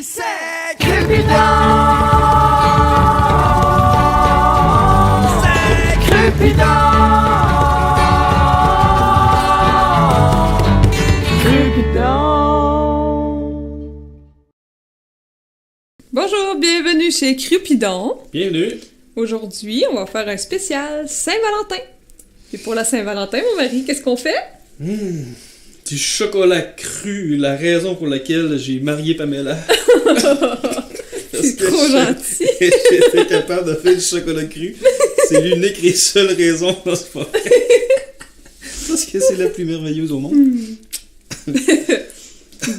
c'est Cupidon. C'est Cupidon. Bonjour, bienvenue chez Cupidon. Bienvenue. Aujourd'hui, on va faire un spécial Saint-Valentin. Et pour la Saint-Valentin, mon mari, qu'est-ce qu'on fait? Du chocolat cru, la raison pour laquelle j'ai marié Pamela. C'est trop gentil. J'étais capable de faire du chocolat cru. C'est l'unique et seule raison dans ce moment. Parce que c'est la plus merveilleuse au monde.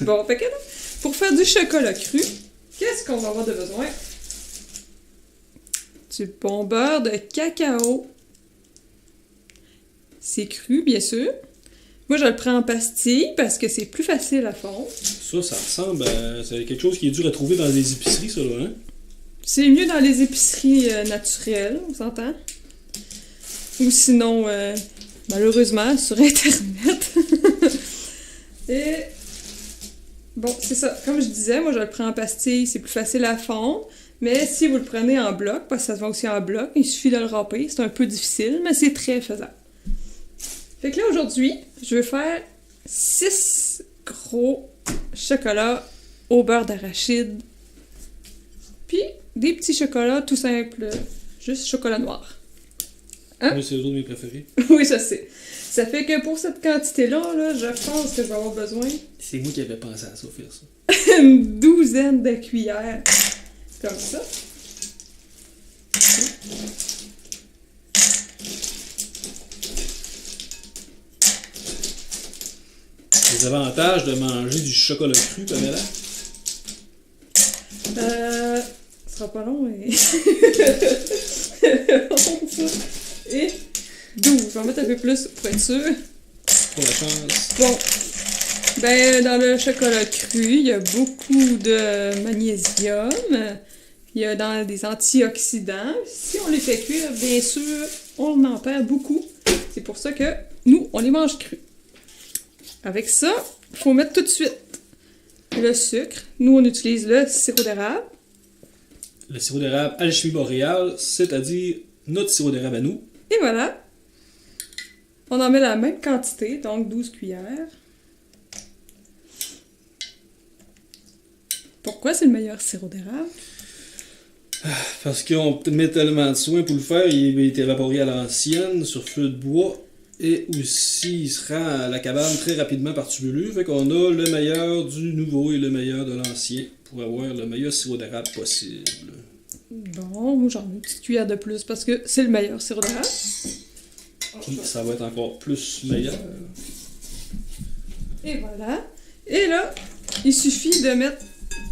Bon, fait que là, pour faire du chocolat cru, qu'est-ce qu'on va avoir de besoin? Du bon beurre de cacao. C'est cru, bien sûr. Moi, je le prends en pastille parce que c'est plus facile à fondre. Ça ressemble à... C'est quelque chose qui est dur à trouver dans les épiceries, ça, là, hein? C'est mieux dans les épiceries naturelles, on s'entend? Ou sinon, malheureusement, sur Internet. Et... bon, c'est ça. Comme je disais, moi, je le prends en pastille, c'est plus facile à fondre. Mais si vous le prenez en bloc, parce que ça se vend aussi en bloc, il suffit de le râper. C'est un peu difficile, mais c'est très faisable. Fait que là, aujourd'hui, je vais faire 6 gros chocolats au beurre d'arachide. Puis, des petits chocolats tout simples, juste chocolat noir. Hein? Oui, c'est l'autre de mes préférés. Oui, je sais. Ça fait que pour cette quantité-là, là, je pense que je vais avoir besoin C'est moi qui avais pensé à ça, faire ça. une douzaine de cuillères. Comme ça. Les avantages de manger du chocolat cru, Pamela? Ça sera pas long, et... et 12. Je vais en mettre un peu plus pour être sûr. Pour la chance. Bon. Ben, dans le chocolat cru, il y a beaucoup de magnésium. Il y a dans des antioxydants. Si on les fait cuire, bien sûr, on en perd beaucoup. C'est pour ça que nous, on les mange crus. Avec ça, il faut mettre tout de suite le sucre. Nous, on utilise le sirop d'érable. Le sirop d'érable Alchimie Boréale, c'est-à-dire notre sirop d'érable à nous. Et voilà. On en met la même quantité, donc 12 cuillères. Pourquoi c'est le meilleur sirop d'érable? Parce qu'on met tellement de soin pour le faire, il est évaporé à l'ancienne, sur feu de bois, et aussi il se rend à la cabane très rapidement par tubulure, fait qu'on a le meilleur du nouveau et le meilleur de l'ancien pour avoir le meilleur sirop d'érable possible. Bon, moi j'en ai une petite cuillère de plus parce que c'est le meilleur sirop d'érable. Puis ça va être encore plus meilleur. Et voilà. Et là, il suffit de mettre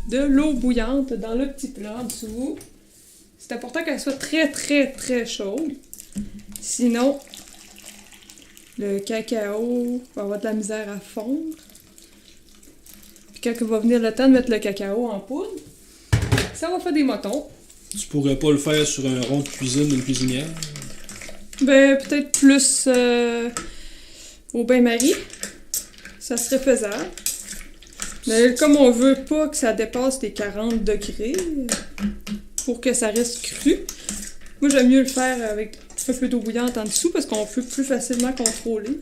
de l'eau bouillante dans le petit plat en dessous. C'est important qu'elle soit très très très chaude. Sinon, le cacao va avoir de la misère à fondre. Puis quand il va venir le temps de mettre le cacao en poudre, ça va faire des motons. Tu pourrais pas le faire sur un rond de cuisine d'une cuisinière? Ben, peut-être plus au bain-marie. Ça serait faisable. Mais comme on veut pas que ça dépasse les 40 degrés, pour que ça reste cru, moi j'aime mieux le faire avec un peu d'eau bouillante en dessous parce qu'on peut plus facilement contrôler.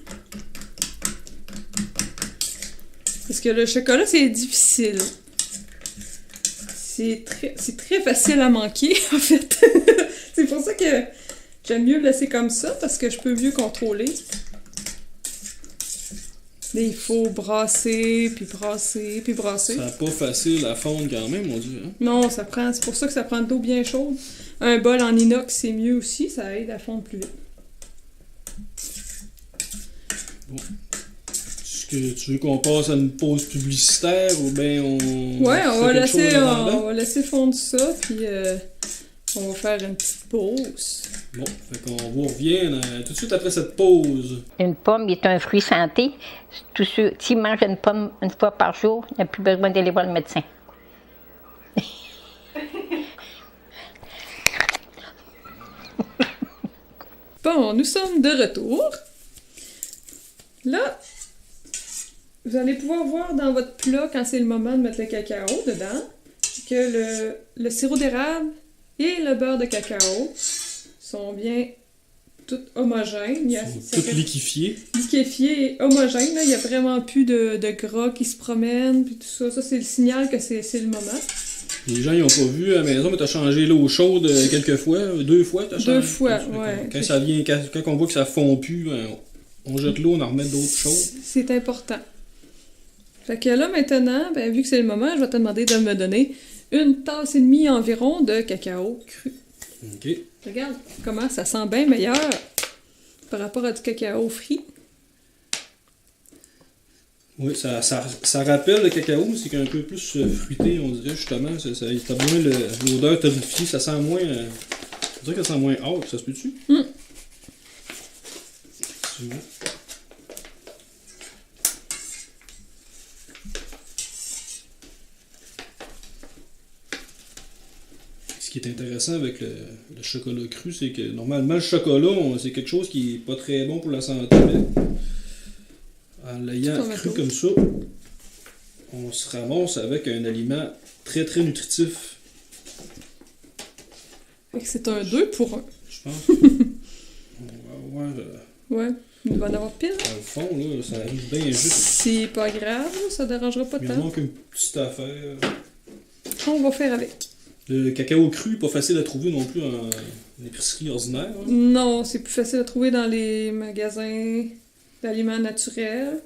Parce que le chocolat, c'est difficile. C'est très facile à manquer, en fait. C'est pour ça que j'aime mieux le laisser comme ça, parce que je peux mieux contrôler. Mais il faut brasser, puis brasser, puis brasser. C'est pas facile à fondre quand même, mon Dieu. Hein? Non, c'est pour ça que ça prend de l'eau bien chaude. Un bol en inox, c'est mieux aussi, ça aide à fondre plus vite. Bon. Est-ce que tu veux qu'on passe à une pause publicitaire ou bien on... Ouais, on va on laisser fondre ça, puis on va faire une petite pause. Bon, fait qu'on vous revient tout de suite après cette pause. Une pomme est un fruit santé. S'il mange une pomme une fois par jour, il n'a plus besoin d'aller voir le médecin. Bon, nous sommes de retour. Là, vous allez pouvoir voir dans votre plat quand c'est le moment de mettre le cacao dedans. que le sirop d'érable et le beurre de cacao sont bien tout homogènes. Tout liquéfié. Liquéfié et homogène. Là. Il n'y a vraiment plus de gras qui se promènent. Puis tout ça, ça c'est le signal que c'est le moment. Les gens, ils n'ont pas vu à la maison, mais t'as changé l'eau chaude quelques fois. 2 fois, t'as changé. 2 fois, ouais. Quand ça vient, quand on voit que ça fond plus, on jette l'eau, on en remet d'autres choses. C'est important. Fait que là, maintenant, ben, vu que c'est le moment, je vais te demander de me donner 1,5 tasse environ de cacao cru. OK. Regarde comment ça sent bien meilleur par rapport à du cacao frit. Oui, ça rappelle le cacao, mais c'est un peu plus fruité, on dirait, justement. T'as moins l'odeur torréfiée, ça sent moins... on dirait que ça sent moins hard, ça se peut-tu? Tu vois? Ce qui est intéressant avec le chocolat cru, c'est que normalement le chocolat, c'est quelque chose qui est pas très bon pour la santé, mais en l'ayant cru comme ça, on se ramasse avec un aliment très très nutritif. Fait que c'est un 2 pour 1. Je pense. On va avoir, Ouais, il va en avoir pile. dans le fond, là, ça arrive bien juste. C'est pas grave, ça dérangera pas Il tant. manque une petite affaire. On va faire avec. Le cacao cru, pas facile à trouver non plus en épicerie ordinaire. Hein. Non, c'est plus facile à trouver dans les magasins d'aliments naturels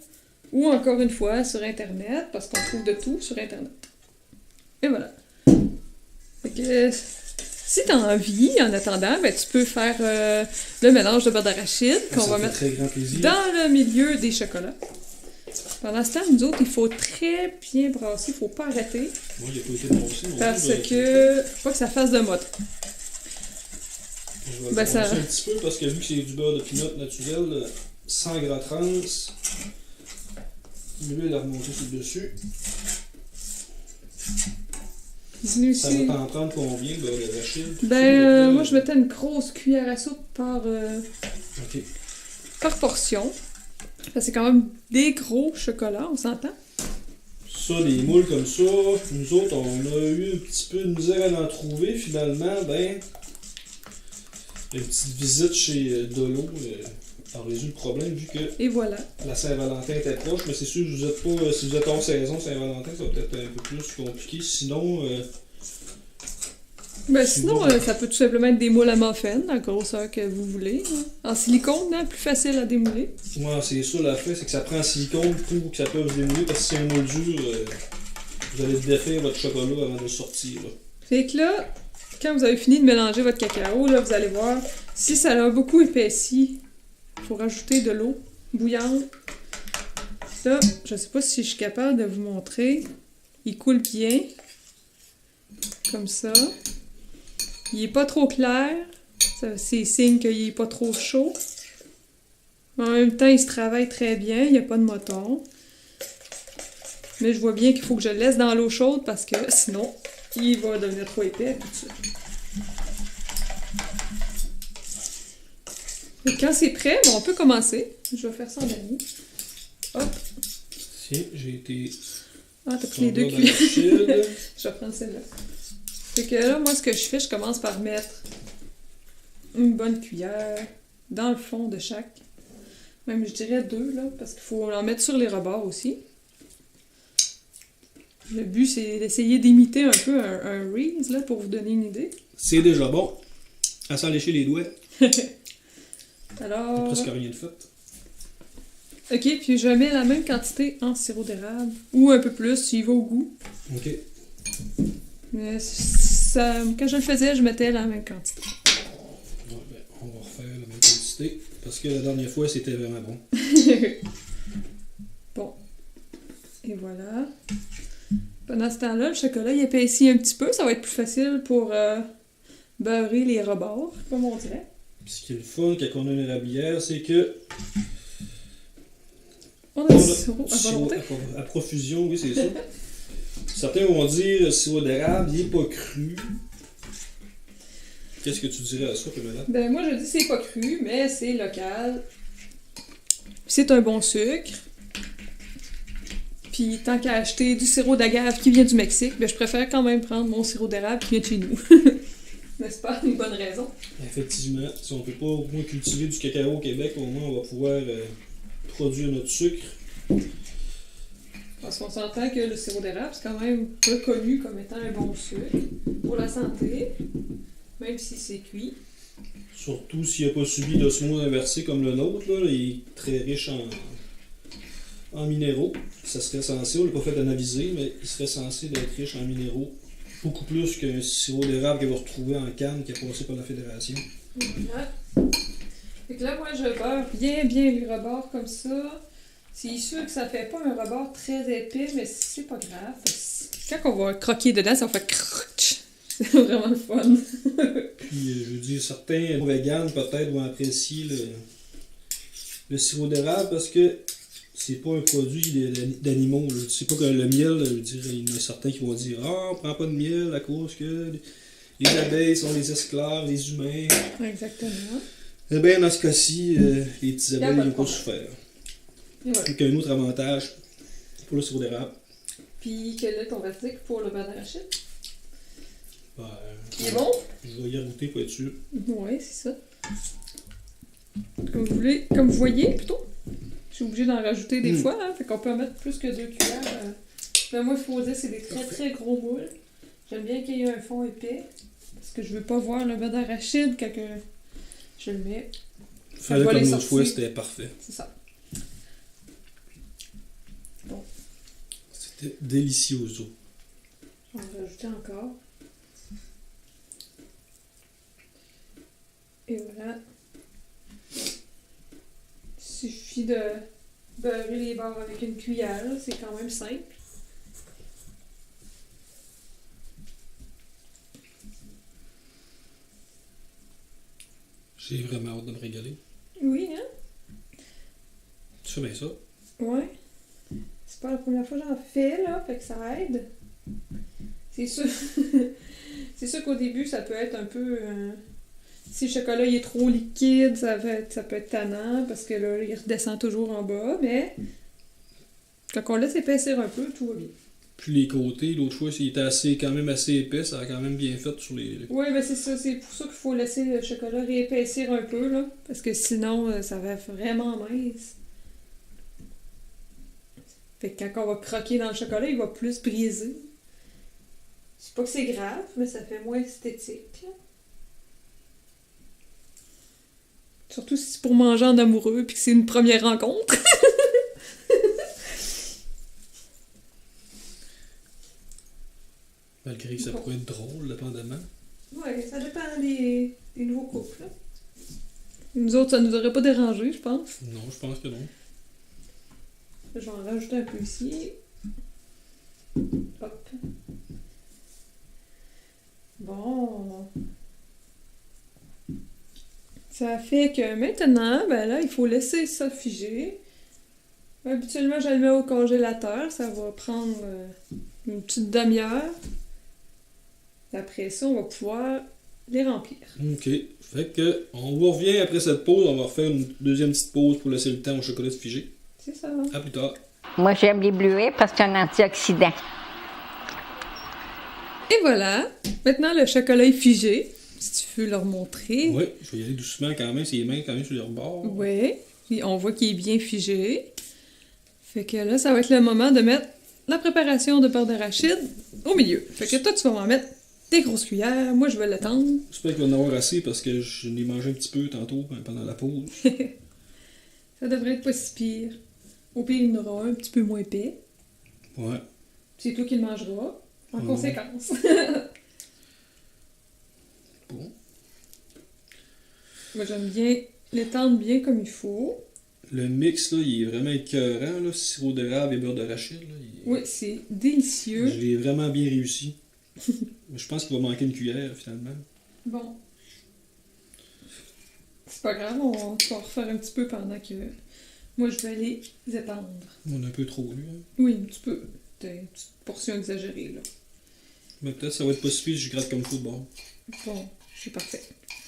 ou encore une fois sur Internet, parce qu'on trouve de tout sur Internet. Et voilà. Fait que si t'as envie, en attendant, ben, tu peux faire le mélange de beurre d'arachide qu'on va mettre très grand plaisir. dans le milieu des chocolats. Pendant ce temps, nous autres, il faut très bien brasser, il faut pas arrêter. Moi, il a pas été brossé. Parce que faut pas que ça fasse de mode. Je vais Ben, ça- ça... un petit peu parce que vu que c'est du beurre de pinot naturel, sans gras trans, l'huile a remonté sur le dessus. Dis-nous Ça ici. va t'en prendre combien, le beurre d'arachide? Ben, moi, je mettais une grosse cuillère à soupe Ok. par portion. Parce que c'est quand même des gros chocolats, on s'entend? Ça, les moules comme ça, nous autres, on a eu un petit peu de misère à en trouver. Finalement, ben, une petite visite chez Dolo a résolu le problème vu que Et voilà. la Saint-Valentin était proche. Mais c'est sûr, vous êtes pas, si vous êtes hors saison Saint-Valentin, ça va peut-être un peu plus compliqué. Sinon, Ben, C'est sinon, bon. ça peut tout simplement être des moules à muffins, la grosseur que vous voulez. Hein. En silicone, hein, plus facile à démouler. moi, c'est ça l'affaire, c'est que ça prend un silicone pour que ça puisse se démouler. Parce que si c'est un moule dur, vous allez défaire votre chocolat avant de le sortir. Là. Fait que là, quand vous avez fini de mélanger votre cacao, là, vous allez voir, si ça a beaucoup épaissi, il faut rajouter de l'eau bouillante. Là, je sais pas si je suis capable de vous montrer. Il coule bien. Comme ça. Il est pas trop clair. Ça, c'est signe qu'il est pas trop chaud. En même temps, il se travaille très bien. Il n'y a pas de moton. Mais je vois bien qu'il faut que je le laisse dans l'eau chaude parce que sinon, il va devenir trop épais tout de suite. Et quand c'est prêt, bon, on peut commencer. Je vais faire ça en ami. Hop. Si, j'ai été. Ah, t'as pris les deux dans cuillères. l'arachide. Je vais prendre celle-là. Fait que là, moi, ce que je fais, je commence par mettre une bonne cuillère dans le fond de chaque. Même, je dirais 2, là, parce qu'il faut en mettre sur les rebords aussi. Le but, c'est d'essayer d'imiter un peu un Reese, là, pour vous donner une idée. C'est déjà bon. À s'en lécher les doigts. Alors... Presque rien de fait. Ok, puis je mets la même quantité en sirop d'érable. Ou un peu plus, s'il va au goût. Ok. Mais ça, quand je le faisais, je mettais la même quantité. Ouais, ben, on va refaire la même quantité. Parce que la dernière fois, c'était vraiment bon. Bon. Et voilà. Pendant ce temps-là, le chocolat, il épaissit un petit peu. Ça va être plus facile pour beurrer les rebords, comme on dirait. Puis ce qui est le fun quand on a une érablière, c'est que On a on du a sirop du à sirop volonté. à profusion, oui, c'est ça. Certains vont dire le sirop d'érable, il est pas cru. Qu'est-ce que tu dirais à ça, Pamela? Ben moi, je dis c'est pas cru, mais c'est local. C'est un bon sucre. Puis tant qu'à acheter du sirop d'agave qui vient du Mexique, ben je préfère quand même prendre mon sirop d'érable qui vient de chez nous. N'est-ce pas une bonne raison? Effectivement, si on peut pas au moins cultiver du cacao au Québec, au moins on va pouvoir produire notre sucre. Parce qu'on s'entend que le sirop d'érable, c'est quand même reconnu comme étant un bon sucre pour la santé, même si c'est cuit. Surtout s'il n'a pas subi d'osmose inversée comme le nôtre, là, il est très riche en minéraux. Ça serait censé, on l'a pas fait analyser, mais il serait censé être riche en minéraux. Beaucoup plus qu'un sirop d'érable qu'il va retrouver en canne qui a passé par la fédération. Voilà. Fait que là, moi, je beurre bien le rebord comme ça. C'est sûr que ça fait pas un rebord très épais, mais c'est pas grave. Quand on va croquer dedans, ça va faire crotch. C'est vraiment le fun. Puis, je veux dire, certains véganes peut-être vont apprécier le sirop d'érable parce que c'est pas un produit d'animaux. C'est pas que le miel, je veux dire, il y en a certains qui vont dire ah, on prend pas de miel à cause que les abeilles sont les esclaves, les humains. Exactement. Eh bien, dans ce cas-ci, les petits abeilles n'ont pas souffert. Et voilà. Donc, un autre avantage pour le sirop d'érable. Puis, quel est ton verdict pour le beurre d'arachide? Ben, Il est bon? Je vais y goûter pour être sûr. Oui, c'est ça. Comme vous voyez, plutôt. Je suis obligée d'en rajouter des fois, hein, fait qu'on peut en mettre plus que 2 cuillères. Mais moi, il faut dire c'est des très gros moules. J'aime bien qu'il y ait un fond épais, parce que je veux pas voir le beurre d'arachide quand je le mets. Fallait comme l'autre fois, c'était parfait. C'est ça. Bon. C'était delicioso. On va rajouter encore. Et voilà. Il suffit de beurrer les bords avec une cuillère, là. C'est quand même simple. J'ai vraiment hâte de me régaler. Oui, hein? Tu fais bien ça? Ouais. C'est pas la première fois que j'en fais, là, fait que ça aide. C'est sûr. C'est sûr qu'au début, ça peut être un peu... Si le chocolat il est trop liquide, ça peut être tannant, parce que là, il redescend toujours en bas, mais... Quand on laisse épaissir un peu, tout va bien. Puis les côtés, l'autre fois, il était quand même assez épais, ça a quand même bien fait sur les... Oui, ben c'est ça. C'est pour ça qu'il faut laisser le chocolat réépaissir un peu, là. Parce que sinon, ça va vraiment mince. Fait que quand on va croquer dans le chocolat, il va plus briser. C'est pas que c'est grave, mais ça fait moins esthétique, là. Surtout si c'est pour manger en amoureux puis que c'est une première rencontre. Malgré que ça pourrait être drôle, dépendamment. Ouais, ça dépend des nouveaux couples, là. Nous autres, ça nous aurait pas dérangé, je pense. Non, je pense que non. Je vais en rajouter un peu ici. Hop. Bon. Ça fait que maintenant, ben là, il faut laisser ça figer. Habituellement, je le mets au congélateur. Ça va prendre une petite demi-heure. Et après ça, on va pouvoir les remplir. Ok. Fait que, on vous revient après cette pause. On va refaire une deuxième petite pause pour laisser le temps au chocolat de figer. C'est ça. À plus tard. Moi, j'aime les bleuets parce que c'est un antioxydant. Et voilà. Maintenant, le chocolat est figé. Si tu veux leur montrer. Oui, je vais y aller doucement quand même. C'est mains quand même sur les rebords. Oui. Puis on voit qu'il est bien figé. Fait que là, ça va être le moment de mettre la préparation de beurre d'arachide au milieu. Fait que toi, tu vas m'en mettre des grosses cuillères. Moi, je vais l'attendre. J'espère qu'il va en avoir assez parce que je l'ai mangé un petit peu tantôt pendant la pause. Ça devrait être pas si pire. Au pire, il y en aura un petit peu moins épais. Ouais. C'est toi qui le mangeras. En conséquence. Bon. Moi, j'aime bien l'étendre bien comme il faut. Le mix, là, il est vraiment écœurant, là. Sirop d'érable et beurre d'arachide, là. Oui, c'est délicieux. Je l'ai vraiment bien réussi. Mais je pense qu'il va manquer une cuillère, finalement. Bon. C'est pas grave, on va refaire un petit peu pendant que... Moi, je vais les étendre. On a un peu trop lu, hein. Oui, un petit peu. T'as une petite portion exagérée, là. Mais peut-être ça va être pas suffisant si je gratte comme tout bon. Bon, c'est parfait.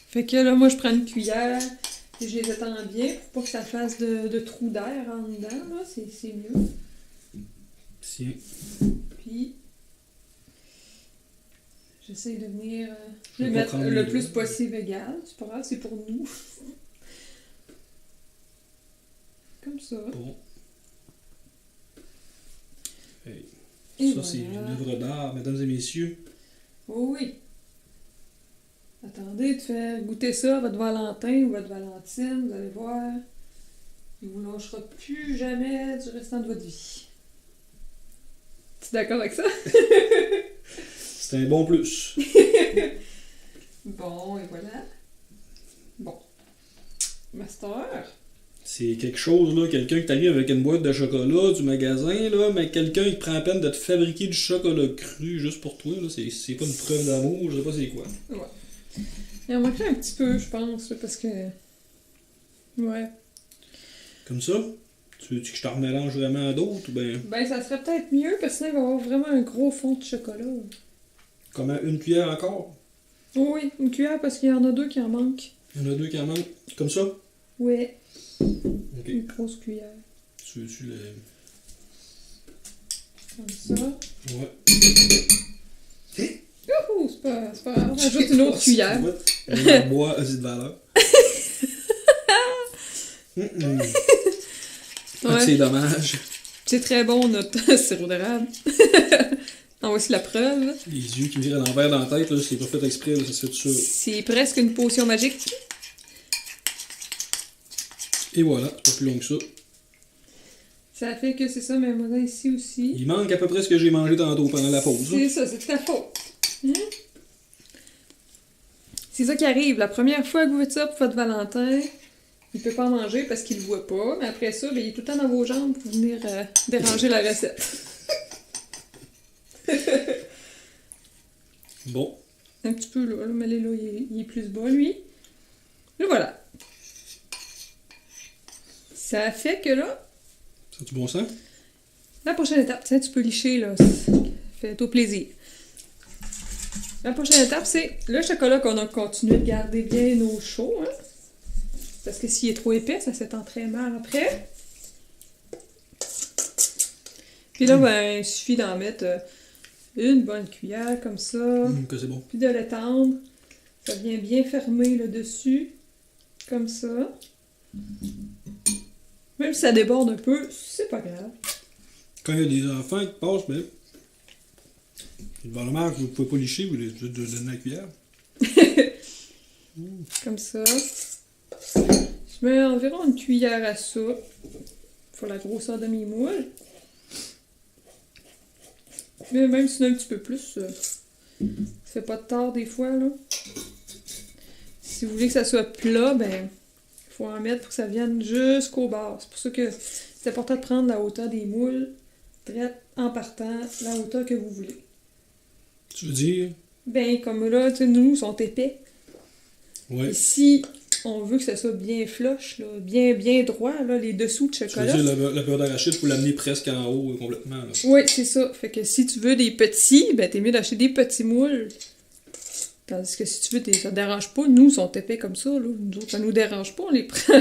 Fait que là, moi, je prends une cuillère et je les étends bien pour pas que ça fasse de trous d'air en dedans, là. C'est mieux. Tiens. Puis, j'essaie de venir Je vais les pas mettre prendre le les- plus possible égal. C'est pas grave, c'est pour nous. Comme ça. Bon. Hey. Et Ça, c'est une voilà. œuvre d'art, mesdames et messieurs. Oh oui. Attendez de faire goûter ça à votre Valentin ou votre Valentine, vous allez voir. Il vous lâchera plus jamais du restant de votre vie. Tu es d'accord avec ça? C'est un bon plus. Bon, et voilà. Bon. Master. C'est quelque chose, là, quelqu'un qui t'arrive avec une boîte de chocolat du magasin, là, mais quelqu'un qui prend la peine de te fabriquer du chocolat cru juste pour toi, là, c'est pas une preuve d'amour, je sais pas c'est quoi. Ouais. Il en manquerait un petit peu, je pense, là, parce que... Ouais. Comme ça? Tu veux que je te remélange vraiment à d'autres ou ben Ben, ça serait peut-être mieux, parce que sinon, il va y avoir vraiment un gros fond de chocolat. comment une cuillère encore? Oh oui, une cuillère, parce qu'il y en a deux qui en manquent. Il y en a deux qui en manquent. Comme ça? Ouais, Ok. une grosse cuillère. Tu veux-tu le. Comme ça. Ouais. Youhou, c'est pas grave. On ajoute une autre cuillère. On bois acide de valeur. Ah, Ouais. c'est dommage. C'est très bon, notre sirop d'érable. En voici la preuve. Les yeux qui me virent à l'envers dans la tête, là, c'est pas fait exprès, là, ça se fait tout ça. C'est presque une potion magique. Et voilà, c'est pas plus long que ça. Ça fait que c'est ça, mais moi ici aussi. Il manque à peu près ce que j'ai mangé tantôt pendant la pause. Là. C'est ça, c'est de ta faute. Hein? C'est ça qui arrive. La première fois que vous faites ça pour votre Valentin, il peut pas en manger parce qu'il le voit pas. Mais après ça, ben, il est tout le temps dans vos jambes pour venir déranger la recette. Bon. Un petit peu là, mais là, il est plus bas, lui. Et voilà. Ça fait que là, Ça a du bon sens? la prochaine étape, tiens, tu peux licher, là. Fais-toi plaisir. La prochaine étape, c'est le chocolat qu'on a continué de garder bien au chaud, hein. Parce que s'il est trop épais, ça s'étend très mal après. Puis là, ben, il suffit d'en mettre une bonne cuillère, comme ça. Que c'est bon. Puis de l'étendre. Ça vient bien fermer le dessus. Comme ça. Même si ça déborde un peu, c'est pas grave. Quand il y a des enfants qui passent, ben. Devant la marque, vous pouvez pas licher, vous les donner la cuillère. Comme ça. Je mets environ une cuillère à ça. Pour la grosseur de mes moules. Mais même si on a un petit peu plus, ça fait pas de tort des fois, là. Si vous voulez que ça soit plat, ben, il faut en mettre pour que ça vienne jusqu'au bas. C'est pour ça que c'est important de prendre la hauteur des moules, direct en partant, la hauteur que vous voulez. Tu veux dire? Ben, comme là, tu sais, nous, ils sont épais. Ouais. Et si on veut que ça soit bien flush, là, bien droit, là, les dessous de Tu veux chocolat. dire, le beurre d'arachide, faut l'amener presque en haut complètement. Là. Oui, c'est ça. Fait que si tu veux des petits, ben t'es mieux d'acheter des petits moules. Tandis que si tu veux, ça te dérange pas. Nous, ils sont épais comme ça, là. Nous autres, ça nous dérange pas, on les prend.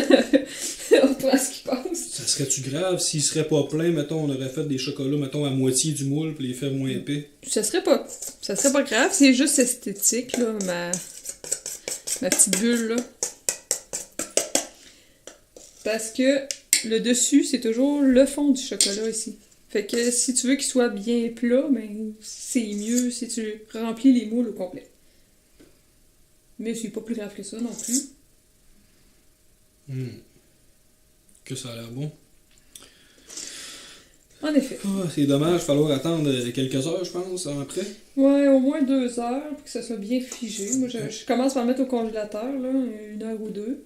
On prend ce qui passe. Ça serait-tu grave s'il serait pas plein, mettons, on aurait fait des chocolats, mettons, à moitié du moule, puis les faire moins épais? Ça serait pas grave, c'est juste esthétique, là, ma petite bulle, là. Parce que le dessus, c'est toujours le fond du chocolat ici. Fait que si tu veux qu'il soit bien plat, ben c'est mieux si tu remplis les moules au complet. Mais c'est pas plus grave que ça non plus. Que ça a l'air bon. En effet. Ah, c'est dommage, il va falloir attendre quelques heures, je pense, après. Ouais, au moins 2 heures pour que ça soit bien figé. Moi, je commence par le mettre au congélateur, là, 1 heure ou 2.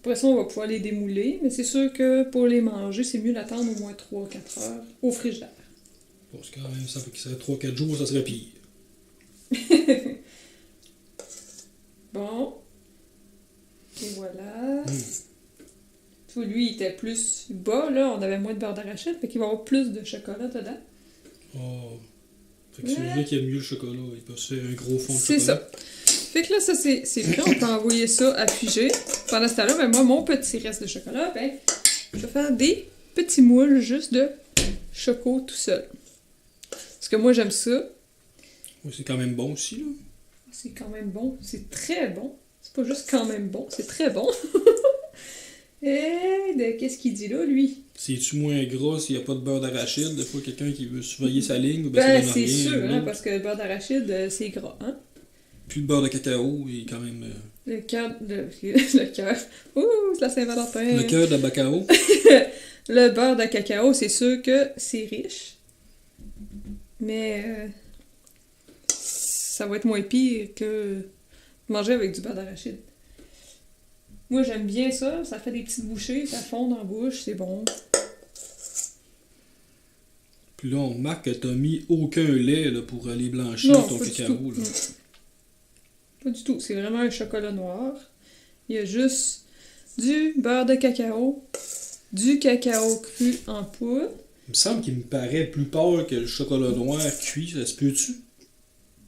Après ça, on va pouvoir les démouler, mais c'est sûr que pour les manger, c'est mieux d'attendre au moins 3-4 heures au frigidaire. Parce que quand même, ça fait qu'il serait 3-4 jours, ça serait pire. Bon. Et voilà. Tout lui, il était plus bas, là. On avait moins de beurre d'arachide, fait qu'il va y avoir plus de chocolat dedans. Oh. Fait que celui-là qui aime mieux le chocolat, il peut se faire un gros fond de C'est chocolat. ça. Fait que là, ça, c'est prêt. On peut envoyer ça à figer. Pendant ce temps-là, ben moi, mon petit reste de chocolat, ben, je vais faire des petits moules juste de choco tout seul. Parce que moi, j'aime ça. Ouais, c'est quand même bon aussi, là. C'est quand même bon. C'est très bon. C'est pas juste quand même bon, c'est très bon. Et qu'est-ce qu'il dit là, lui? C'est-tu moins gras s'il n'y a pas de beurre d'arachide? Des fois, quelqu'un qui veut surveiller sa ligne, ou Ben, ça donne c'est rien, sûr, non? hein, parce que le beurre d'arachide, c'est gras, hein? Puis le beurre de cacao, il est quand même... Le cœur... Le cœur... Ouh, c'est la Saint-Valentin! Le cœur de bacao. Le beurre de cacao, c'est sûr que c'est riche. Mais... ça va être moins pire que manger avec du beurre d'arachide. Moi, j'aime bien ça. Ça fait des petites bouchées, ça fond dans la bouche, c'est bon. Puis là, on remarque que t'as mis aucun lait là, pour aller blanchir Non, ton pas du cacao. tout. Là. Pas du tout. C'est vraiment un chocolat noir. Il y a juste du beurre de cacao, du cacao cru en poudre. Il me semble qu'il me paraît plus pâle que le chocolat noir cuit. Ça se peut-tu?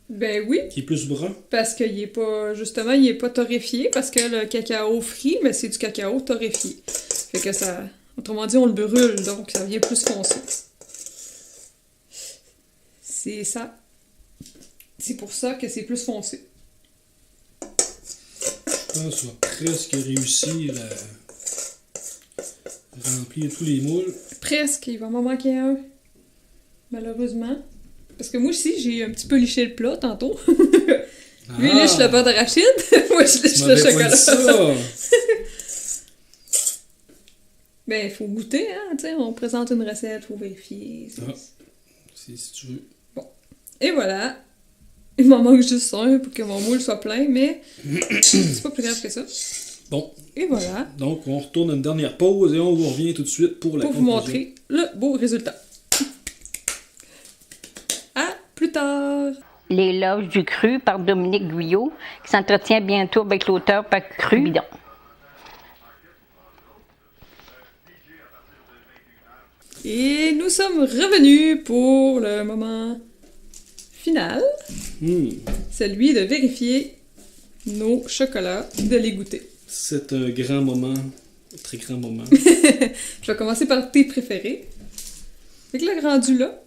Ben oui, Qui est plus brun? parce qu'il est pas... Justement, il est pas torréfié, parce que le cacao frit, mais c'est du cacao torréfié. Fait que ça... Autrement dit, on le brûle, donc ça vient plus foncé. C'est ça. C'est pour ça que c'est plus foncé. Je pense qu'on va presque réussir à remplir tous les moules. Presque, il va m'en manquer un. Malheureusement. Parce que moi aussi, j'ai un petit peu liché le plat tantôt. Lui, il lèche le beurre d'arachide. Moi, je lèche Tu le m'avais pas chocolat. dit ça! Ben, il faut goûter, hein. Tu sais, on présente une recette, faut vérifier. Ah. Si tu veux. Et voilà. Il m'en manque juste un pour que mon moule soit plein, mais c'est pas plus grave que ça. Bon, Et voilà. donc on retourne à une dernière pause et on vous revient tout de suite pour la Pour vous conclusion. montrer le beau résultat. À plus tard! L'éloge du cru par Dominique Guyot, qui s'entretient bientôt avec l'auteur par Cru Bidon. Et nous sommes revenus pour le moment final, celui de vérifier nos chocolats, de les goûter. C'est un grand moment, un très grand moment. Je vais commencer par tes préférés. Fait que là, rendu là,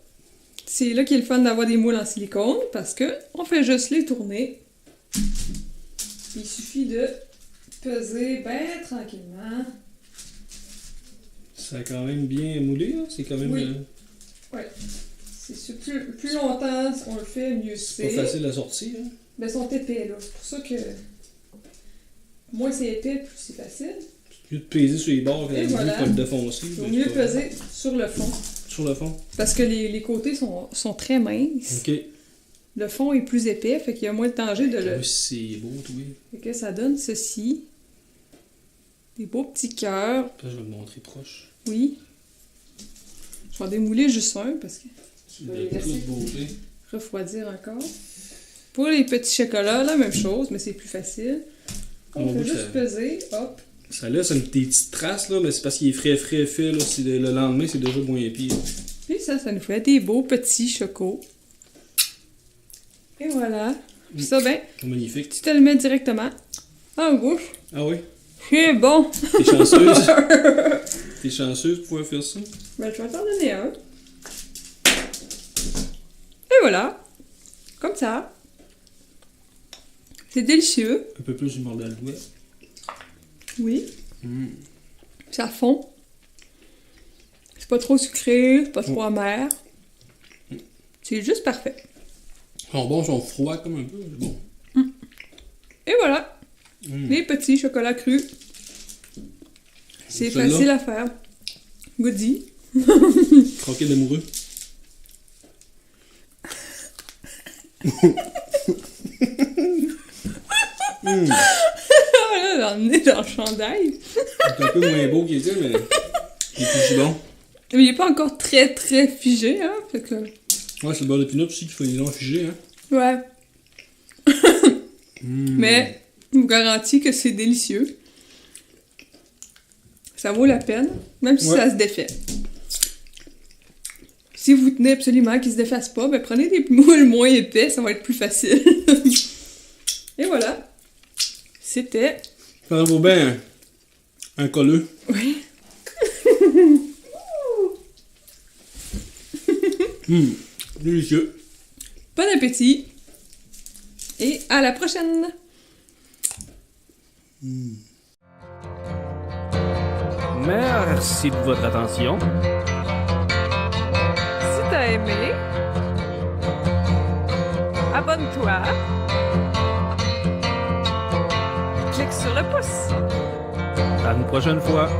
c'est là qu'il est le fun d'avoir des moules en silicone, parce que on fait juste les tourner. Il suffit de peser bien tranquillement. Ça a quand même bien moulé, là. C'est quand même Oui. Ouais. C'est sûr, plus longtemps on le fait, mieux pas c'est. facile à sortir. Hein. Mais ils sont épais, là. C'est pour ça que moins c'est épais, plus c'est facile. Mieux de peser sur les bords que Et de voilà. pas le défoncer. Il vaut mais mieux c'est pas- peser sur le fond. Sur le fond. Parce que les côtés sont très minces. Ok. Le fond est plus épais, fait qu'il y a moins de danger de le... Ah, c'est beau, oui. Fait que ça donne ceci. Des beaux petits cœurs. Là, je vais le montrer proche. Oui. Je vais démouler juste un parce que C'est vais de les laisser. toute beauté. refroidir encore. Pour les petits chocolats, la même chose, mais c'est plus facile. On On fait voit juste que peser, hop. ça laisse une petite trace, là, mais c'est parce qu'il est frais, fait. Là. Le lendemain, c'est déjà moins pire. Puis ça nous fait des beaux petits chocos. Et voilà. Puis ça, ben, Magnifique. tu te le mets directement en bouche. Ah oui? C'est bon! T'es chanceuse? T'es chanceuse de pouvoir faire ça? Ben, je vais t'en donner un. Et voilà. Comme ça. C'est délicieux. Un peu plus du mordant le doigt. Oui. Ça fond. C'est pas trop sucré, c'est pas trop amer. C'est juste parfait. Ils sont bons, ils sont froids comme un peu. C'est bon. Et voilà. Les petits chocolats crus. C'est Celle-là. facile à faire. Goody. Croquet d'amoureux. Ah là, j'en ai dans le chandail. C'est un peu moins beau qu'il était, mais il est plus bon. Mais il est pas encore très très figé, hein. Fait que... Ouais, c'est le beurre de pinot aussi qu'il faut les longs figés, hein. Ouais. Mais, je vous garantis que c'est délicieux. Ça vaut la peine, même si Ouais. ça se défait. Si vous tenez absolument qu'il se défasse pas, ben prenez des moules moins épais, ça va être plus facile. Et voilà. C'était... Ça vaut bien un colleux. Oui. Délicieux. Bon appétit. Et à la prochaine. Merci de votre attention. Si t'as aimé, abonne-toi. Clique sur le pouce. À une prochaine fois.